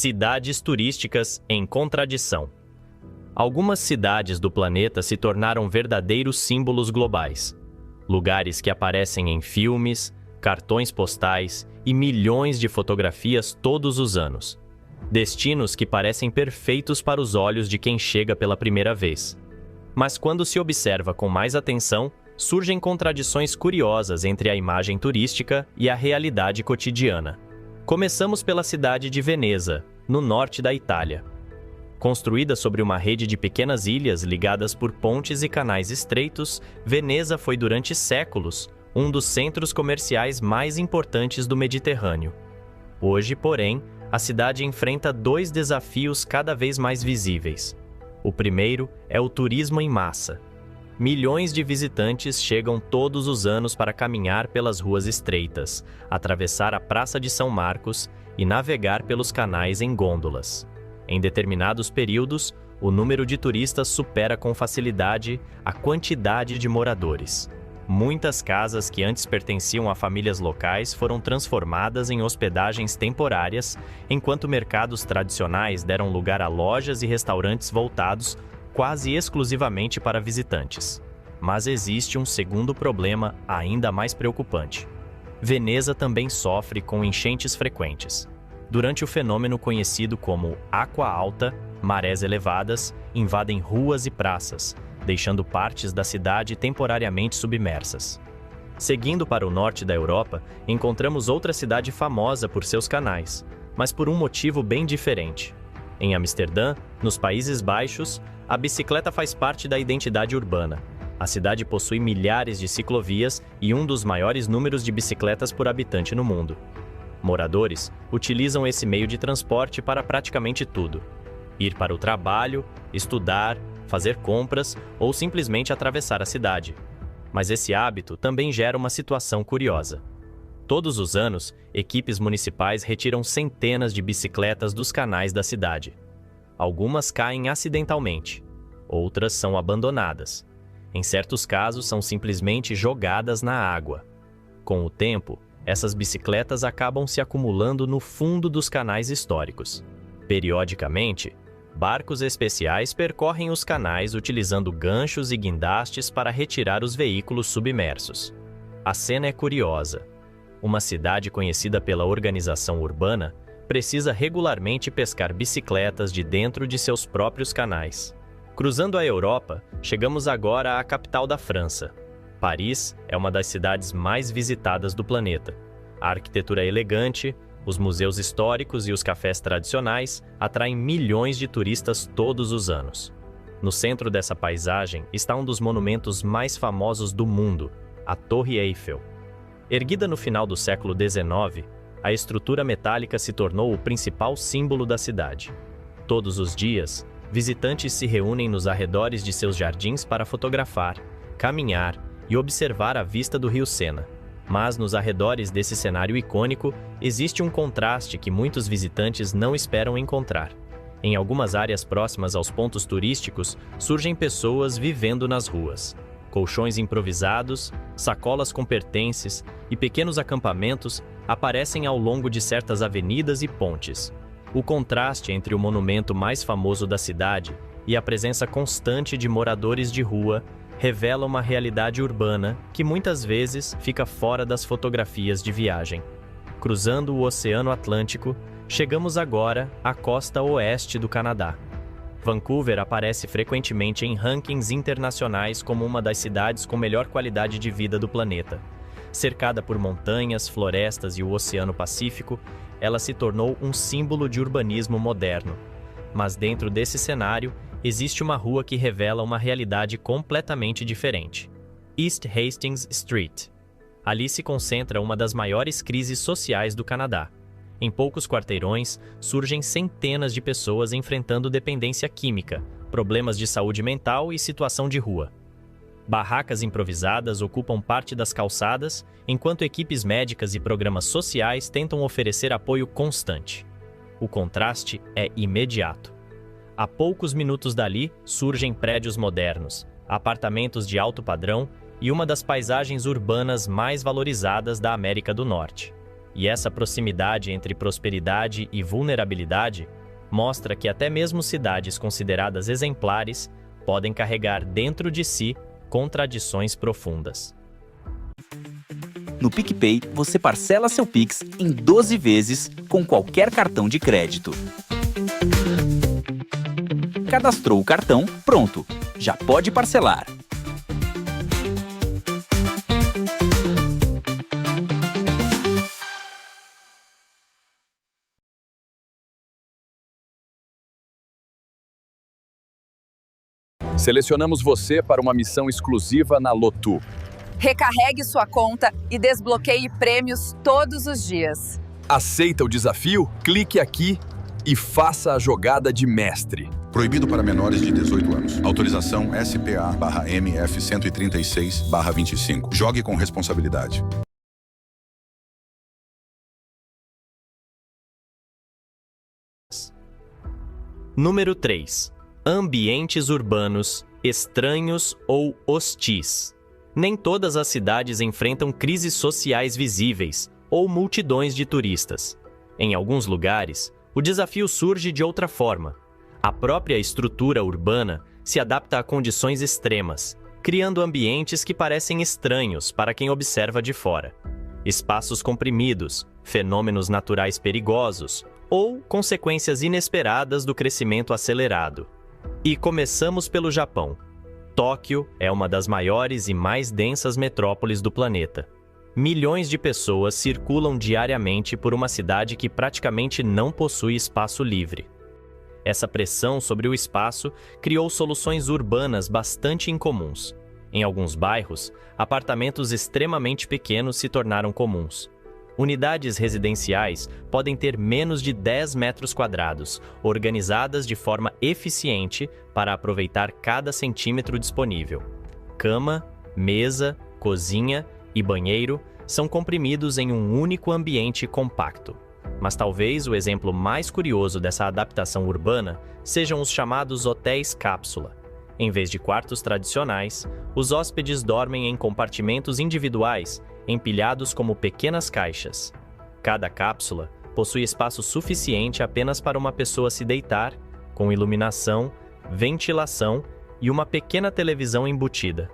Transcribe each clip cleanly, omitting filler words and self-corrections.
Cidades turísticas em contradição. Algumas cidades do planeta se tornaram verdadeiros símbolos globais. Lugares que aparecem em filmes, cartões postais e milhões de fotografias todos os anos. Destinos que parecem perfeitos para os olhos de quem chega pela primeira vez. Mas quando se observa com mais atenção, surgem contradições curiosas entre a imagem turística e a realidade cotidiana. Começamos pela cidade de Veneza, no norte da Itália. Construída sobre uma rede de pequenas ilhas ligadas por pontes e canais estreitos, Veneza foi durante séculos um dos centros comerciais mais importantes do Mediterrâneo. Hoje, porém, a cidade enfrenta dois desafios cada vez mais visíveis. O primeiro é o turismo em massa. Milhões de visitantes chegam todos os anos para caminhar pelas ruas estreitas, atravessar a Praça de São Marcos e navegar pelos canais em gôndolas. Em determinados períodos, o número de turistas supera com facilidade a quantidade de moradores. Muitas casas que antes pertenciam a famílias locais foram transformadas em hospedagens temporárias, enquanto mercados tradicionais deram lugar a lojas e restaurantes voltados quase exclusivamente para visitantes. Mas existe um segundo problema ainda mais preocupante. Veneza também sofre com enchentes frequentes. Durante o fenômeno conhecido como água alta, marés elevadas invadem ruas e praças, deixando partes da cidade temporariamente submersas. Seguindo para o norte da Europa, encontramos outra cidade famosa por seus canais, mas por um motivo bem diferente. Em Amsterdã, nos Países Baixos, a bicicleta faz parte da identidade urbana. A cidade possui milhares de ciclovias e um dos maiores números de bicicletas por habitante no mundo. Moradores utilizam esse meio de transporte para praticamente tudo: ir para o trabalho, estudar, fazer compras ou simplesmente atravessar a cidade. Mas esse hábito também gera uma situação curiosa. Todos os anos, equipes municipais retiram centenas de bicicletas dos canais da cidade. Algumas caem acidentalmente, outras são abandonadas. Em certos casos, são simplesmente jogadas na água. Com o tempo, essas bicicletas acabam se acumulando no fundo dos canais históricos. Periodicamente, barcos especiais percorrem os canais utilizando ganchos e guindastes para retirar os veículos submersos. A cena é curiosa. Uma cidade conhecida pela organização urbana precisa regularmente pescar bicicletas de dentro de seus próprios canais. Cruzando a Europa, chegamos agora à capital da França. Paris é uma das cidades mais visitadas do planeta. A arquitetura elegante, os museus históricos e os cafés tradicionais atraem milhões de turistas todos os anos. No centro dessa paisagem está um dos monumentos mais famosos do mundo, a Torre Eiffel. Erguida no final do século XIX, a estrutura metálica se tornou o principal símbolo da cidade. Todos os dias, visitantes se reúnem nos arredores de seus jardins para fotografar, caminhar e observar a vista do rio Sena. Mas nos arredores desse cenário icônico, existe um contraste que muitos visitantes não esperam encontrar. Em algumas áreas próximas aos pontos turísticos, surgem pessoas vivendo nas ruas. Colchões improvisados, sacolas com pertences e pequenos acampamentos aparecem ao longo de certas avenidas e pontes. O contraste entre o monumento mais famoso da cidade e a presença constante de moradores de rua revela uma realidade urbana que muitas vezes fica fora das fotografias de viagem. Cruzando o Oceano Atlântico, chegamos agora à costa oeste do Canadá. Vancouver aparece frequentemente em rankings internacionais como uma das cidades com melhor qualidade de vida do planeta. Cercada por montanhas, florestas e o Oceano Pacífico, ela se tornou um símbolo de urbanismo moderno. Mas dentro desse cenário, existe uma rua que revela uma realidade completamente diferente: East Hastings Street. Ali se concentra uma das maiores crises sociais do Canadá. Em poucos quarteirões, surgem centenas de pessoas enfrentando dependência química, problemas de saúde mental e situação de rua. Barracas improvisadas ocupam parte das calçadas, enquanto equipes médicas e programas sociais tentam oferecer apoio constante. O contraste é imediato. A poucos minutos dali, surgem prédios modernos, apartamentos de alto padrão e uma das paisagens urbanas mais valorizadas da América do Norte. E essa proximidade entre prosperidade e vulnerabilidade mostra que até mesmo cidades consideradas exemplares podem carregar dentro de si contradições profundas. No PicPay, você parcela seu Pix em 12 vezes com qualquer cartão de crédito. Cadastrou o cartão? Pronto! Já pode parcelar. Selecionamos você para uma missão exclusiva na Lotu. Recarregue sua conta e desbloqueie prêmios todos os dias. Aceita o desafio? Clique aqui e faça a jogada de mestre. Proibido para menores de 18 anos. Autorização SPA/MF 136/25. Jogue com responsabilidade. Número 3. Ambientes urbanos, estranhos ou hostis. Nem todas as cidades enfrentam crises sociais visíveis ou multidões de turistas. Em alguns lugares, o desafio surge de outra forma. A própria estrutura urbana se adapta a condições extremas, criando ambientes que parecem estranhos para quem observa de fora. Espaços comprimidos, fenômenos naturais perigosos ou consequências inesperadas do crescimento acelerado. E começamos pelo Japão. Tóquio é uma das maiores e mais densas metrópoles do planeta. Milhões de pessoas circulam diariamente por uma cidade que praticamente não possui espaço livre. Essa pressão sobre o espaço criou soluções urbanas bastante incomuns. Em alguns bairros, apartamentos extremamente pequenos se tornaram comuns. Unidades residenciais podem ter menos de 10 metros quadrados, organizadas de forma eficiente para aproveitar cada centímetro disponível. Cama, mesa, cozinha e banheiro são comprimidos em um único ambiente compacto. Mas talvez o exemplo mais curioso dessa adaptação urbana sejam os chamados hotéis cápsula. Em vez de quartos tradicionais, os hóspedes dormem em compartimentos individuais, empilhados como pequenas caixas. Cada cápsula possui espaço suficiente apenas para uma pessoa se deitar, com iluminação, ventilação e uma pequena televisão embutida.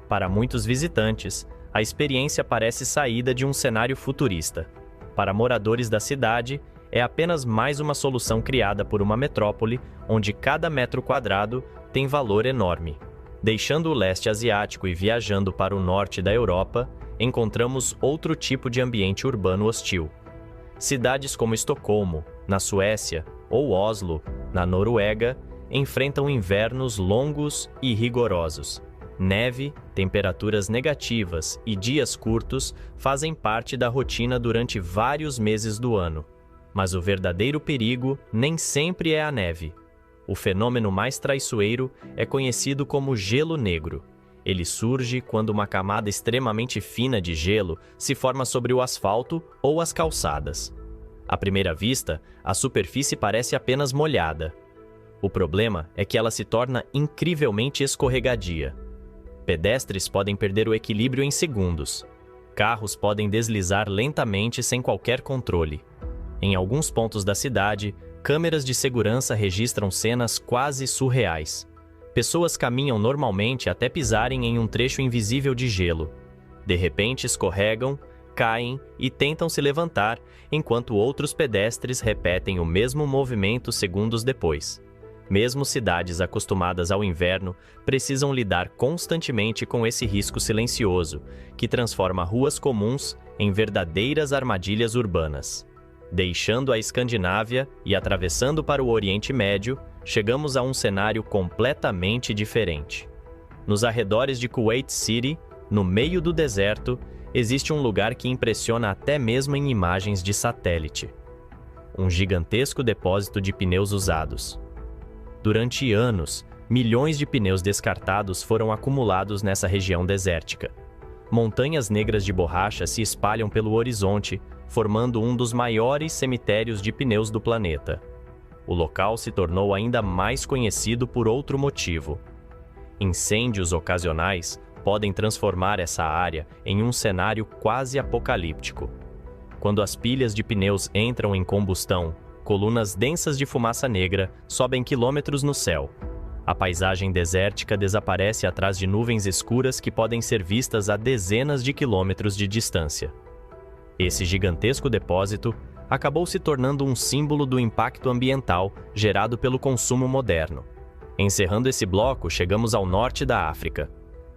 Para muitos visitantes, a experiência parece saída de um cenário futurista. Para moradores da cidade, é apenas mais uma solução criada por uma metrópole onde cada metro quadrado tem valor enorme. Deixando o leste asiático e viajando para o norte da Europa, encontramos outro tipo de ambiente urbano hostil. Cidades como Estocolmo, na Suécia, ou Oslo, na Noruega, enfrentam invernos longos e rigorosos. Neve, temperaturas negativas e dias curtos fazem parte da rotina durante vários meses do ano. Mas o verdadeiro perigo nem sempre é a neve. O fenômeno mais traiçoeiro é conhecido como gelo negro. Ele surge quando uma camada extremamente fina de gelo se forma sobre o asfalto ou as calçadas. À primeira vista, a superfície parece apenas molhada. O problema é que ela se torna incrivelmente escorregadia. Pedestres podem perder o equilíbrio em segundos. Carros podem deslizar lentamente sem qualquer controle. Em alguns pontos da cidade, câmeras de segurança registram cenas quase surreais. Pessoas caminham normalmente até pisarem em um trecho invisível de gelo. De repente escorregam, caem e tentam se levantar, enquanto outros pedestres repetem o mesmo movimento segundos depois. Mesmo cidades acostumadas ao inverno precisam lidar constantemente com esse risco silencioso, que transforma ruas comuns em verdadeiras armadilhas urbanas. Deixando a Escandinávia e atravessando para o Oriente Médio, chegamos a um cenário completamente diferente. Nos arredores de Kuwait City, no meio do deserto, existe um lugar que impressiona até mesmo em imagens de satélite. Um gigantesco depósito de pneus usados. Durante anos, milhões de pneus descartados foram acumulados nessa região desértica. Montanhas negras de borracha se espalham pelo horizonte, formando um dos maiores cemitérios de pneus do planeta. O local se tornou ainda mais conhecido por outro motivo. Incêndios ocasionais podem transformar essa área em um cenário quase apocalíptico. Quando as pilhas de pneus entram em combustão, colunas densas de fumaça negra sobem quilômetros no céu. A paisagem desértica desaparece atrás de nuvens escuras que podem ser vistas a dezenas de quilômetros de distância. Esse gigantesco depósito acabou se tornando um símbolo do impacto ambiental gerado pelo consumo moderno. Encerrando esse bloco, chegamos ao norte da África.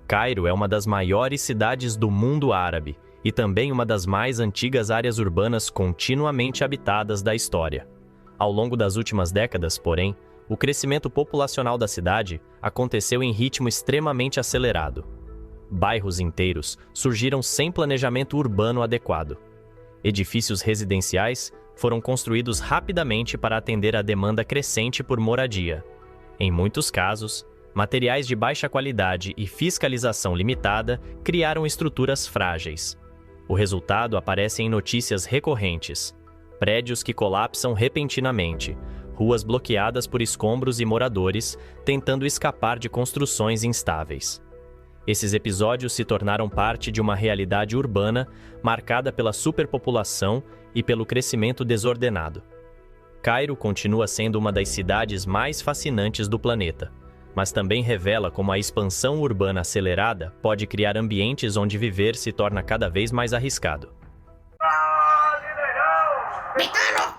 Cairo é uma das maiores cidades do mundo árabe e também uma das mais antigas áreas urbanas continuamente habitadas da história. Ao longo das últimas décadas, porém, o crescimento populacional da cidade aconteceu em ritmo extremamente acelerado. Bairros inteiros surgiram sem planejamento urbano adequado. Edifícios residenciais foram construídos rapidamente para atender à demanda crescente por moradia. Em muitos casos, materiais de baixa qualidade e fiscalização limitada criaram estruturas frágeis. O resultado aparece em notícias recorrentes: prédios que colapsam repentinamente, ruas bloqueadas por escombros e moradores tentando escapar de construções instáveis. Esses episódios se tornaram parte de uma realidade urbana marcada pela superpopulação e pelo crescimento desordenado. Cairo continua sendo uma das cidades mais fascinantes do planeta, mas também revela como a expansão urbana acelerada pode criar ambientes onde viver se torna cada vez mais arriscado. Betano!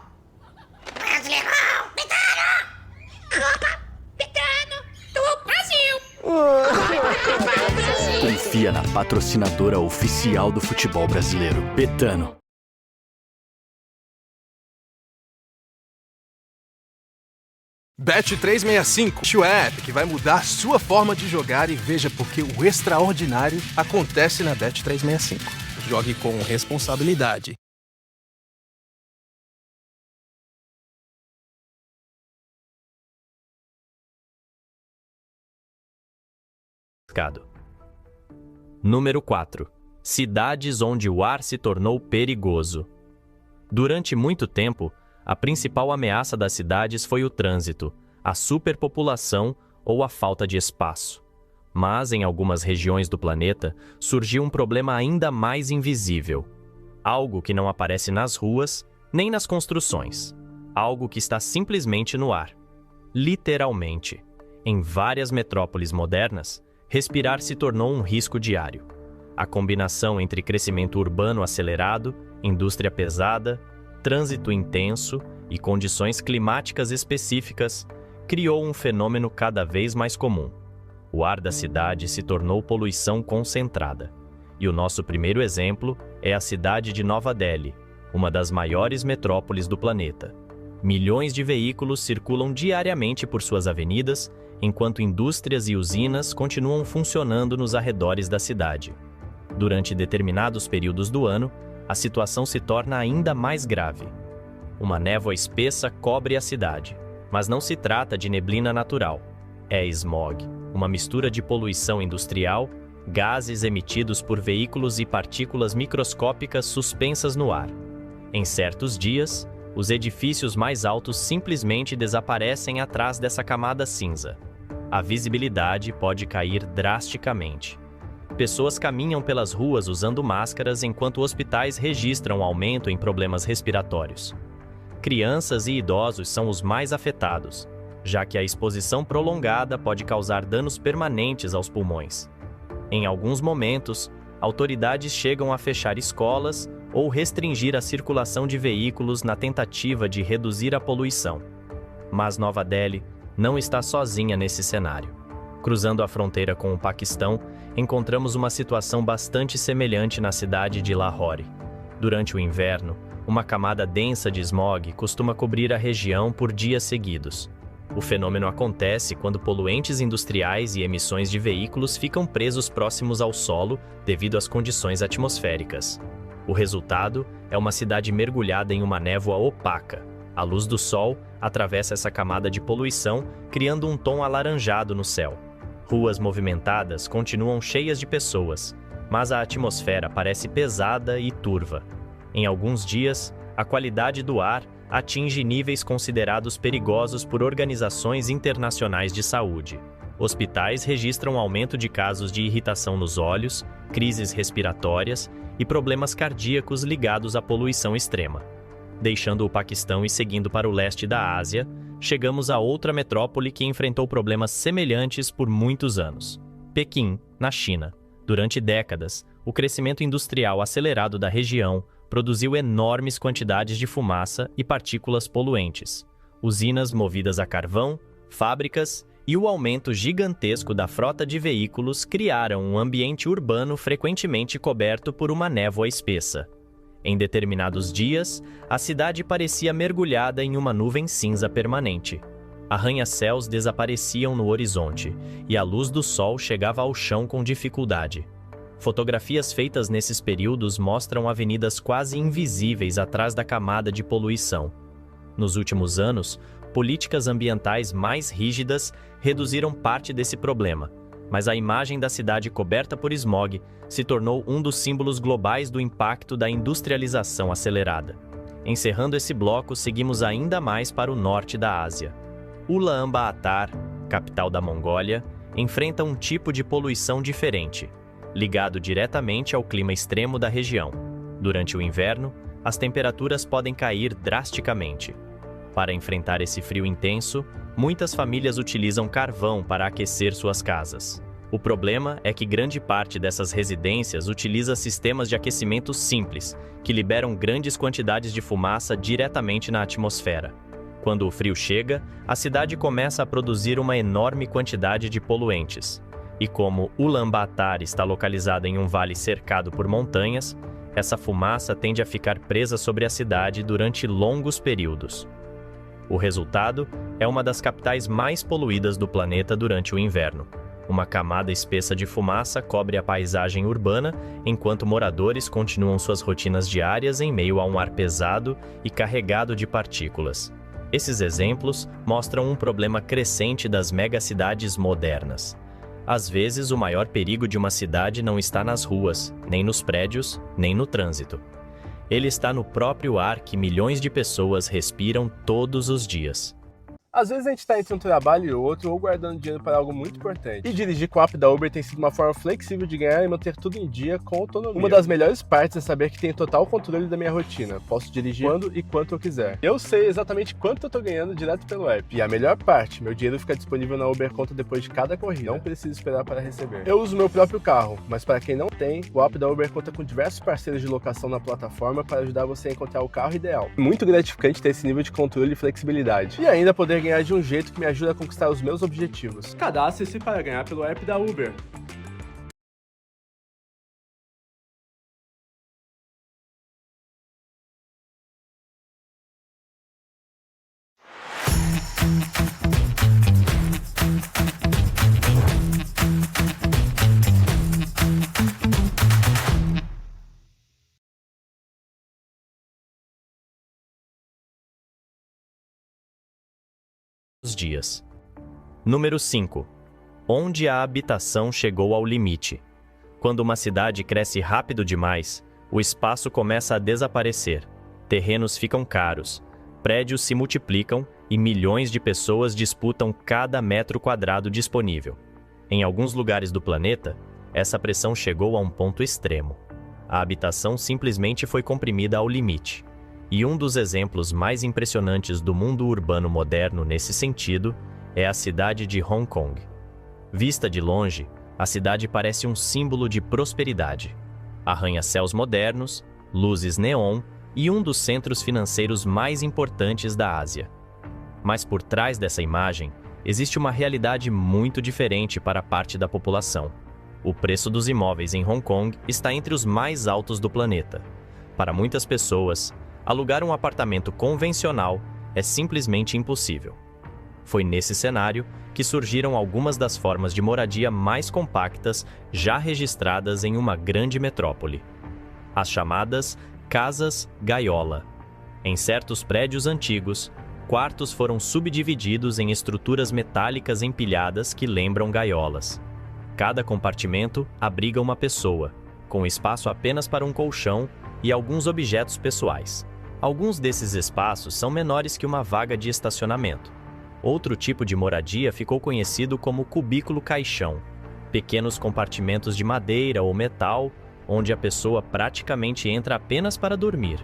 Brasileirão! Betano! Copa! Betano! Do Brasil! Confia na patrocinadora oficial do futebol brasileiro, Betano. Bet365, o app que vai mudar sua forma de jogar e veja porque o extraordinário acontece na Bet365. Jogue com responsabilidade. Número 4. Cidades onde o ar se tornou perigoso. Durante muito tempo, a principal ameaça das cidades foi o trânsito, a superpopulação ou a falta de espaço. Mas, em algumas regiões do planeta, surgiu um problema ainda mais invisível. Algo que não aparece nas ruas, nem nas construções. Algo que está simplesmente no ar. Literalmente. Em várias metrópoles modernas, respirar se tornou um risco diário. A combinação entre crescimento urbano acelerado, indústria pesada, trânsito intenso e condições climáticas específicas criou um fenômeno cada vez mais comum. O ar da cidade se tornou poluição concentrada. E o nosso primeiro exemplo é a cidade de Nova Delhi, uma das maiores metrópoles do planeta. Milhões de veículos circulam diariamente por suas avenidas, enquanto indústrias e usinas continuam funcionando nos arredores da cidade. Durante determinados períodos do ano, a situação se torna ainda mais grave. Uma névoa espessa cobre a cidade, mas não se trata de neblina natural. É smog, uma mistura de poluição industrial, gases emitidos por veículos e partículas microscópicas suspensas no ar. Em certos dias, os edifícios mais altos simplesmente desaparecem atrás dessa camada cinza. A visibilidade pode cair drasticamente. Pessoas caminham pelas ruas usando máscaras enquanto hospitais registram aumento em problemas respiratórios. Crianças e idosos são os mais afetados, já que a exposição prolongada pode causar danos permanentes aos pulmões. Em alguns momentos, autoridades chegam a fechar escolas ou restringir a circulação de veículos na tentativa de reduzir a poluição. Mas Nova Delhi não está sozinha nesse cenário. Cruzando a fronteira com o Paquistão, encontramos uma situação bastante semelhante na cidade de Lahore. Durante o inverno, uma camada densa de smog costuma cobrir a região por dias seguidos. O fenômeno acontece quando poluentes industriais e emissões de veículos ficam presos próximos ao solo devido às condições atmosféricas. O resultado é uma cidade mergulhada em uma névoa opaca. A luz do sol atravessa essa camada de poluição, criando um tom alaranjado no céu. Ruas movimentadas continuam cheias de pessoas, mas a atmosfera parece pesada e turva. Em alguns dias, a qualidade do ar atinge níveis considerados perigosos por organizações internacionais de saúde. Hospitais registram aumento de casos de irritação nos olhos, crises respiratórias e problemas cardíacos ligados à poluição extrema. Deixando o Paquistão e seguindo para o leste da Ásia, chegamos a outra metrópole que enfrentou problemas semelhantes por muitos anos: Pequim, na China. Durante décadas, o crescimento industrial acelerado da região produziu enormes quantidades de fumaça e partículas poluentes. Usinas movidas a carvão, fábricas e o aumento gigantesco da frota de veículos criaram um ambiente urbano frequentemente coberto por uma névoa espessa. Em determinados dias, a cidade parecia mergulhada em uma nuvem cinza permanente. Arranha-céus desapareciam no horizonte e a luz do sol chegava ao chão com dificuldade. Fotografias feitas nesses períodos mostram avenidas quase invisíveis atrás da camada de poluição. Nos últimos anos, políticas ambientais mais rígidas reduziram parte desse problema, mas a imagem da cidade coberta por smog se tornou um dos símbolos globais do impacto da industrialização acelerada. Encerrando esse bloco, seguimos ainda mais para o norte da Ásia. Ulaanbaatar, capital da Mongólia, enfrenta um tipo de poluição diferente, ligado diretamente ao clima extremo da região. Durante o inverno, as temperaturas podem cair drasticamente. Para enfrentar esse frio intenso, muitas famílias utilizam carvão para aquecer suas casas. O problema é que grande parte dessas residências utiliza sistemas de aquecimento simples, que liberam grandes quantidades de fumaça diretamente na atmosfera. Quando o frio chega, a cidade começa a produzir uma enorme quantidade de poluentes. E como Ulaanbaatar está localizada em um vale cercado por montanhas, essa fumaça tende a ficar presa sobre a cidade durante longos períodos. O resultado é uma das capitais mais poluídas do planeta durante o inverno. Uma camada espessa de fumaça cobre a paisagem urbana, enquanto moradores continuam suas rotinas diárias em meio a um ar pesado e carregado de partículas. Esses exemplos mostram um problema crescente das megacidades modernas. Às vezes, o maior perigo de uma cidade não está nas ruas, nem nos prédios, nem no trânsito. Ele está no próprio ar que milhões de pessoas respiram todos os dias. Às vezes a gente está entre um trabalho e outro ou guardando dinheiro para algo muito importante. E dirigir com o app da Uber tem sido uma forma flexível de ganhar e manter tudo em dia com autonomia. Uma das melhores partes é saber que tenho total controle da minha rotina. Posso dirigir quando e quanto eu quiser. Eu sei exatamente quanto eu estou ganhando direto pelo app. E a melhor parte, meu dinheiro fica disponível na Uber Conta depois de cada corrida. Não preciso esperar para receber. Eu uso meu próprio carro, mas para quem não tem, o app da Uber conta com diversos parceiros de locação na plataforma para ajudar você a encontrar o carro ideal. Muito gratificante ter esse nível de controle e flexibilidade. E ainda poder ganhar de um jeito que me ajuda a conquistar os meus objetivos. Cadastre-se para ganhar pelo app da Uber. Dias. Número 5. Onde a habitação chegou ao limite. Quando uma cidade cresce rápido demais, o espaço começa a desaparecer. Terrenos ficam caros, prédios se multiplicam e milhões de pessoas disputam cada metro quadrado disponível. Em alguns lugares do planeta, essa pressão chegou a um ponto extremo. A habitação simplesmente foi comprimida ao limite. E um dos exemplos mais impressionantes do mundo urbano moderno nesse sentido é a cidade de Hong Kong. Vista de longe, a cidade parece um símbolo de prosperidade. Arranha-céus modernos, luzes neon e um dos centros financeiros mais importantes da Ásia. Mas por trás dessa imagem, existe uma realidade muito diferente para parte da população. O preço dos imóveis em Hong Kong está entre os mais altos do planeta. Para muitas pessoas, alugar um apartamento convencional é simplesmente impossível. Foi nesse cenário que surgiram algumas das formas de moradia mais compactas já registradas em uma grande metrópole. As chamadas casas gaiola. Em certos prédios antigos, quartos foram subdivididos em estruturas metálicas empilhadas que lembram gaiolas. Cada compartimento abriga uma pessoa, com espaço apenas para um colchão e alguns objetos pessoais. Alguns desses espaços são menores que uma vaga de estacionamento. Outro tipo de moradia ficou conhecido como cubículo-caixão, pequenos compartimentos de madeira ou metal onde a pessoa praticamente entra apenas para dormir.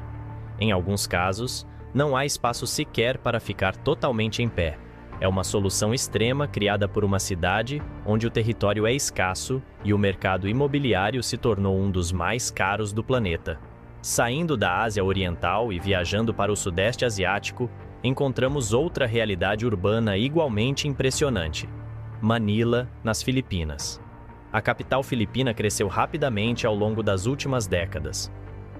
Em alguns casos, não há espaço sequer para ficar totalmente em pé. É uma solução extrema criada por uma cidade onde o território é escasso e o mercado imobiliário se tornou um dos mais caros do planeta. Saindo da Ásia Oriental e viajando para o Sudeste Asiático, encontramos outra realidade urbana igualmente impressionante: Manila, nas Filipinas. A capital filipina cresceu rapidamente ao longo das últimas décadas.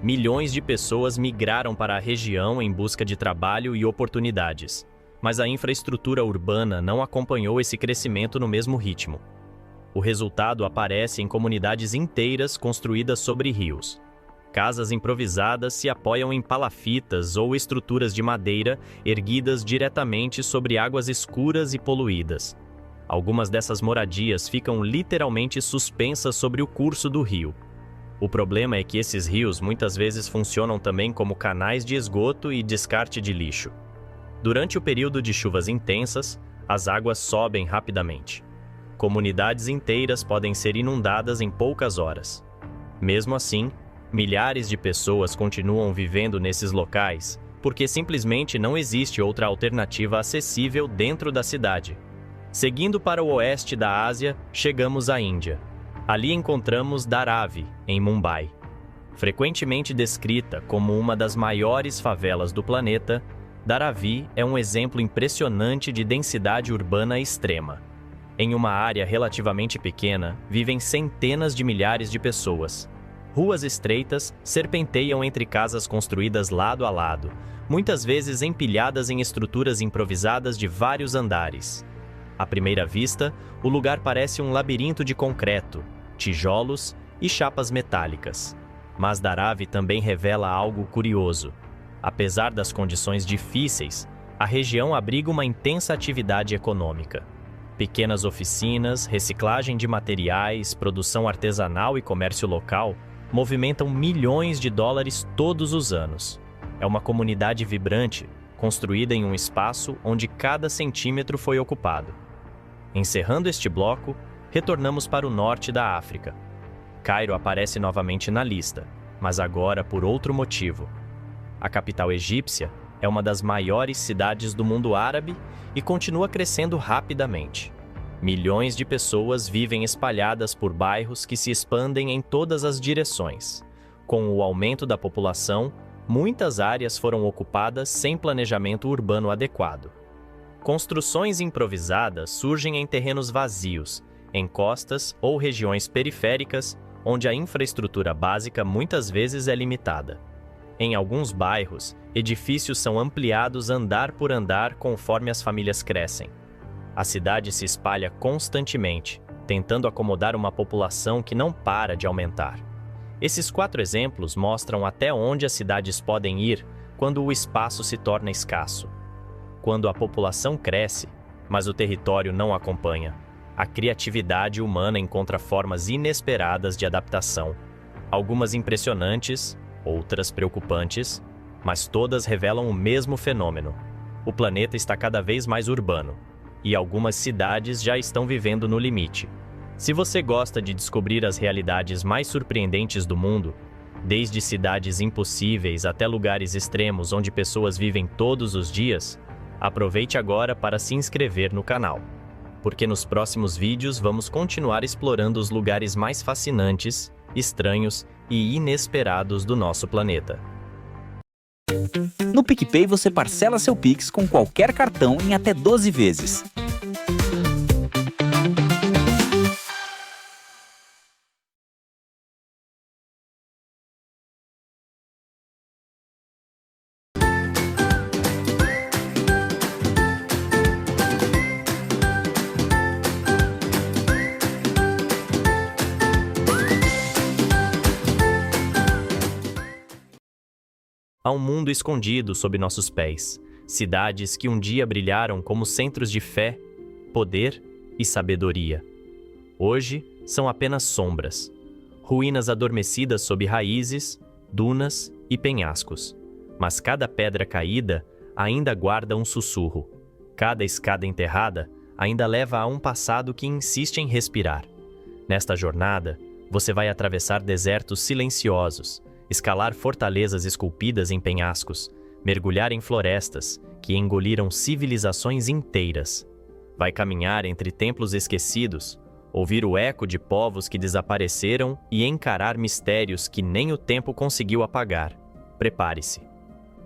Milhões de pessoas migraram para a região em busca de trabalho e oportunidades, mas a infraestrutura urbana não acompanhou esse crescimento no mesmo ritmo. O resultado aparece em comunidades inteiras construídas sobre rios. Casas improvisadas se apoiam em palafitas ou estruturas de madeira erguidas diretamente sobre águas escuras e poluídas. Algumas dessas moradias ficam literalmente suspensas sobre o curso do rio. O problema é que esses rios muitas vezes funcionam também como canais de esgoto e descarte de lixo. Durante o período de chuvas intensas, as águas sobem rapidamente. Comunidades inteiras podem ser inundadas em poucas horas. Mesmo assim, milhares de pessoas continuam vivendo nesses locais porque simplesmente não existe outra alternativa acessível dentro da cidade. Seguindo para o oeste da Ásia, chegamos à Índia. Ali encontramos Dharavi, em Mumbai. Frequentemente descrita como uma das maiores favelas do planeta, Dharavi é um exemplo impressionante de densidade urbana extrema. Em uma área relativamente pequena, vivem centenas de milhares de pessoas. Ruas estreitas serpenteiam entre casas construídas lado a lado, muitas vezes empilhadas em estruturas improvisadas de vários andares. À primeira vista, o lugar parece um labirinto de concreto, tijolos e chapas metálicas. Mas Dharavi também revela algo curioso. Apesar das condições difíceis, a região abriga uma intensa atividade econômica. Pequenas oficinas, reciclagem de materiais, produção artesanal e comércio local movimentam milhões de dólares todos os anos. É uma comunidade vibrante, construída em um espaço onde cada centímetro foi ocupado. Encerrando este bloco, retornamos para o norte da África. Cairo aparece novamente na lista, mas agora por outro motivo. A capital egípcia é uma das maiores cidades do mundo árabe e continua crescendo rapidamente. Milhões de pessoas vivem espalhadas por bairros que se expandem em todas as direções. Com o aumento da população, muitas áreas foram ocupadas sem planejamento urbano adequado. Construções improvisadas surgem em terrenos vazios, em costas ou regiões periféricas, onde a infraestrutura básica muitas vezes é limitada. Em alguns bairros, edifícios são ampliados andar por andar conforme as famílias crescem. A cidade se espalha constantemente, tentando acomodar uma população que não para de aumentar. Esses 4 exemplos mostram até onde as cidades podem ir quando o espaço se torna escasso. Quando a população cresce, mas o território não acompanha, a criatividade humana encontra formas inesperadas de adaptação. Algumas impressionantes, outras preocupantes, mas todas revelam o mesmo fenômeno. O planeta está cada vez mais urbano, e algumas cidades já estão vivendo no limite. Se você gosta de descobrir as realidades mais surpreendentes do mundo, desde cidades impossíveis até lugares extremos onde pessoas vivem todos os dias, aproveite agora para se inscrever no canal, porque nos próximos vídeos vamos continuar explorando os lugares mais fascinantes, estranhos e inesperados do nosso planeta. No PicPay você parcela seu Pix com qualquer cartão em até 12 vezes. Há um mundo escondido sob nossos pés, cidades que um dia brilharam como centros de fé, poder e sabedoria. Hoje são apenas sombras, ruínas adormecidas sob raízes, dunas e penhascos. Mas cada pedra caída ainda guarda um sussurro. Cada escada enterrada ainda leva a um passado que insiste em respirar. Nesta jornada, Você vai atravessar desertos silenciosos, escalar fortalezas esculpidas em penhascos, mergulhar em florestas que engoliram civilizações inteiras. Vai caminhar entre templos esquecidos, ouvir o eco de povos que desapareceram e encarar mistérios que nem o tempo conseguiu apagar. Prepare-se.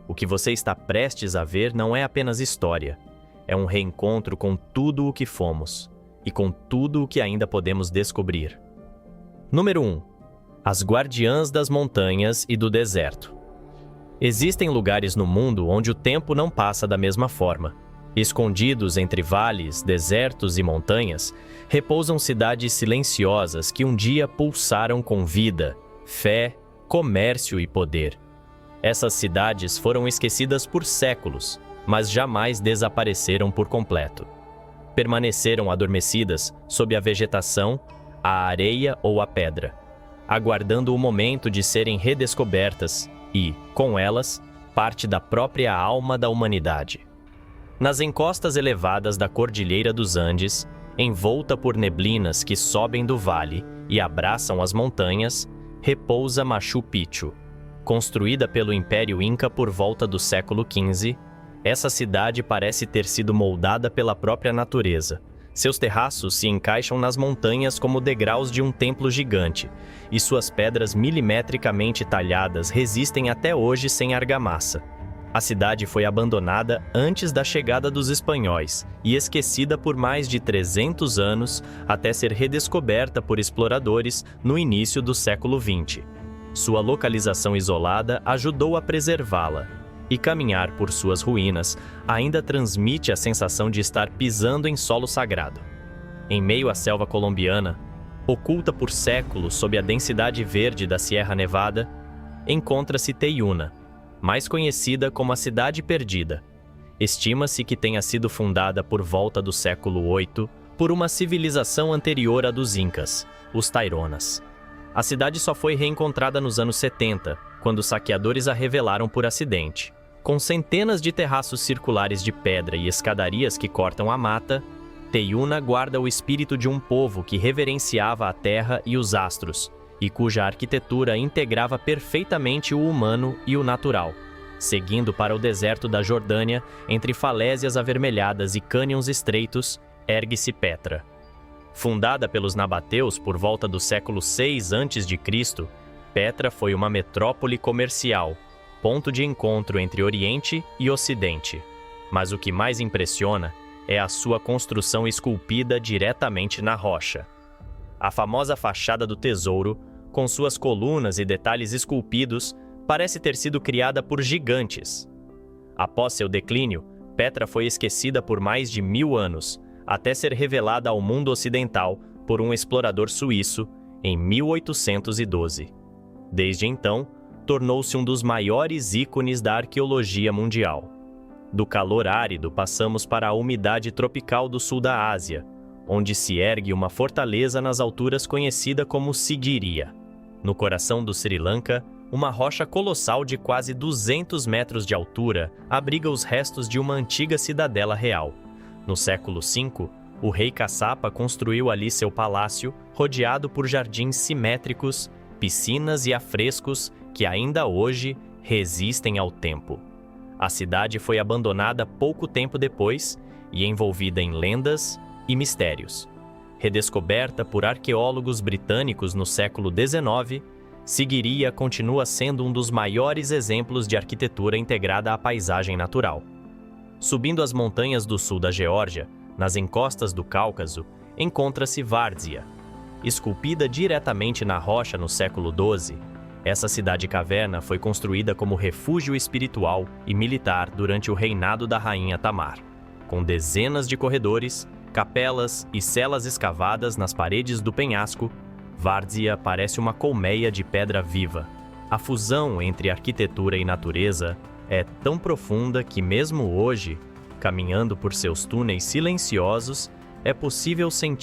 O que você está prestes a ver não é apenas história. É um reencontro com tudo o que fomos e com tudo o que ainda podemos descobrir. Número 1. As guardiãs das montanhas e do deserto. Existem lugares no mundo onde o tempo não passa da mesma forma. Escondidos entre vales, desertos e montanhas, repousam cidades silenciosas que um dia pulsaram com vida, fé, comércio e poder. Essas cidades foram esquecidas por séculos, mas jamais desapareceram por completo. Permaneceram adormecidas sob a vegetação, a areia ou a pedra, aguardando o momento de serem redescobertas e, com elas, parte da própria alma da humanidade. Nas encostas elevadas da Cordilheira dos Andes, envolta por neblinas que sobem do vale e abraçam as montanhas, repousa Machu Picchu. Construída pelo Império Inca por volta do século XV, essa cidade parece ter sido moldada pela própria natureza. Seus terraços se encaixam nas montanhas como degraus de um templo gigante, e suas pedras milimetricamente talhadas resistem até hoje sem argamassa. A cidade foi abandonada antes da chegada dos espanhóis e esquecida por mais de 300 anos até ser redescoberta por exploradores no início do século XX. Sua localização isolada ajudou a preservá-la, e caminhar por suas ruínas ainda transmite a sensação de estar pisando em solo sagrado. Em meio à selva colombiana, oculta por séculos sob a densidade verde da Sierra Nevada, encontra-se Teyuna, mais conhecida como a Cidade Perdida. Estima-se que tenha sido fundada por volta do século VIII por uma civilização anterior à dos Incas, os Taironas. A cidade só foi reencontrada nos anos 70, quando saqueadores a revelaram por acidente. Com centenas de terraços circulares de pedra e escadarias que cortam a mata, Teyuna guarda o espírito de um povo que reverenciava a terra e os astros, e cuja arquitetura integrava perfeitamente o humano e o natural. Seguindo para o deserto da Jordânia, entre falésias avermelhadas e cânions estreitos, ergue-se Petra. Fundada pelos nabateus por volta do século VI a.C., Petra foi uma metrópole comercial, ponto de encontro entre Oriente e Ocidente. Mas o que mais impressiona é a sua construção esculpida diretamente na rocha. A famosa fachada do Tesouro, com suas colunas e detalhes esculpidos, parece ter sido criada por gigantes. Após seu declínio, Petra foi esquecida por mais de 1000 anos, até ser revelada ao mundo ocidental por um explorador suíço em 1812. Desde então, tornou-se um dos maiores ícones da arqueologia mundial. Do calor árido passamos para a umidade tropical do sul da Ásia, onde se ergue uma fortaleza nas alturas conhecida como Sigiriya. No coração do Sri Lanka, uma rocha colossal de quase 200 metros de altura abriga os restos de uma antiga cidadela real. No século V, o rei Kassapa construiu ali seu palácio, rodeado por jardins simétricos, piscinas e afrescos que ainda hoje resistem ao tempo. A cidade foi abandonada pouco tempo depois e envolvida em lendas e mistérios. Redescoberta por arqueólogos britânicos no século XIX, Sigiriya continua sendo um dos maiores exemplos de arquitetura integrada à paisagem natural. Subindo as montanhas do sul da Geórgia, nas encostas do Cáucaso, encontra-se Várzea. Esculpida diretamente na rocha no século XII, essa cidade-caverna foi construída como refúgio espiritual e militar durante o reinado da rainha Tamar. Com dezenas de corredores, capelas e celas escavadas nas paredes do penhasco, Várzea parece uma colmeia de pedra viva. A fusão entre arquitetura e natureza é tão profunda que mesmo hoje, caminhando por seus túneis silenciosos, é possível sentir